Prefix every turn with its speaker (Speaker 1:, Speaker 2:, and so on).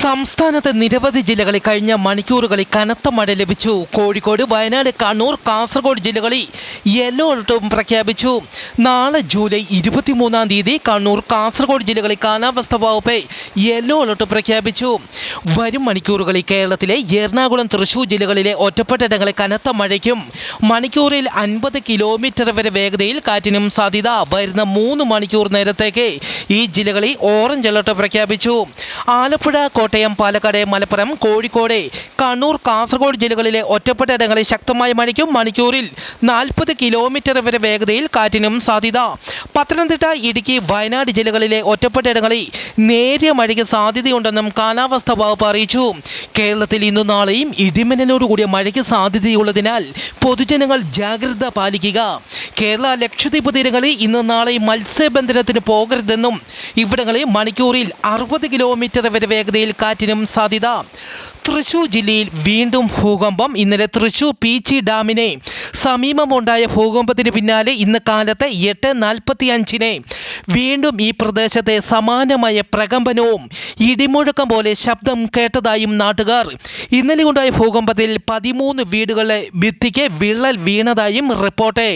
Speaker 1: സംസ്ഥാനത്തെ നിരവധി ജില്ലകളിൽ കഴിഞ്ഞ മണിക്കൂറുകളിൽ കനത്ത മഴ ലഭിച്ചു. കോഴിക്കോട്, വയനാട്, കണ്ണൂർ, കാസർഗോഡ് ജില്ലകളിൽ യെല്ലോ അലർട്ടും പ്രഖ്യാപിച്ചു. നാളെ ജൂലൈ 23 കണ്ണൂർ, കാസർഗോഡ് ജില്ലകളിൽ കാലാവസ്ഥാ വകുപ്പ് യെല്ലോ അലർട്ട് പ്രഖ്യാപിച്ചു. വരും മണിക്കൂറുകളിൽ കേരളത്തിലെ എറണാകുളം, തൃശൂർ ജില്ലകളിലെ ഒറ്റപ്പെട്ടയിടങ്ങളിൽ കനത്ത മഴയ്ക്കും മണിക്കൂറിൽ 50 കിലോമീറ്റർ വരെ വേഗതയിൽ കാറ്റിനും സാധ്യത. വരുന്ന 3 മണിക്കൂർ നേരത്തേക്ക് ഈ ജില്ലകളിൽ ഓറഞ്ച് അലർട്ട് പ്രഖ്യാപിച്ചു. ആലപ്പുഴ, കോട്ടയം, പാലക്കാട്, മലപ്പുറം, കോഴിക്കോട്, കണ്ണൂർ, കാസർഗോഡ് ജില്ലകളിലെ ഒറ്റപ്പെട്ടയിടങ്ങളിൽ ശക്തമായ മഴയ്ക്കും മണിക്കൂറിൽ 40 കിലോമീറ്റർ വരെ വേഗതയിൽ കാറ്റിനും സാധ്യത. പത്തനംതിട്ട, ഇടുക്കി, വയനാട് ജില്ലകളിലെ ഒറ്റപ്പെട്ടയിടങ്ങളിൽ നേരിയ മഴയ്ക്ക് സാധ്യതയുണ്ടെന്നും കാലാവസ്ഥാ വകുപ്പ് അറിയിച്ചു. കേരളത്തിൽ ഇന്നും നാളെയും ഇടിമിന്നലോടുകൂടിയ മഴയ്ക്ക് സാധ്യതയുള്ളതിനാൽ പൊതുജനങ്ങൾ ജാഗ്രത പാലിക്കുക. കേരള, ലക്ഷദ്വീപ് തീരങ്ങളിൽ ഇന്നും നാളെയും മത്സ്യബന്ധനത്തിന് പോകരുതെന്നും ഇവിടങ്ങളിൽ മണിക്കൂറിൽ 60 കിലോമീറ്റർ വരെ വേഗതയിൽ കാറ്റിനും സാധ്യത. തൃശൂർ ജില്ലയിൽ വീണ്ടും ഭൂകമ്പം. ഇന്നലെ തൃശൂർ പീച്ചി ഡാമിനെ സമീപമുണ്ടായ ഭൂകമ്പത്തിന് പിന്നാലെ ഇന്ന് കാലത്ത് 8:45 വീണ്ടും ഈ പ്രദേശത്തെ സമാനമായ പ്രകമ്പനവും ഇടിമുഴക്കം പോലെ ശബ്ദം കേട്ടതായും നാട്ടുകാർ. ഇന്നലെ ഉണ്ടായ ഭൂകമ്പത്തിൽ 13 വീടുകളിലെ ഭിത്തിക്ക് വിള്ളൽ വീണതായും റിപ്പോർട്ട്.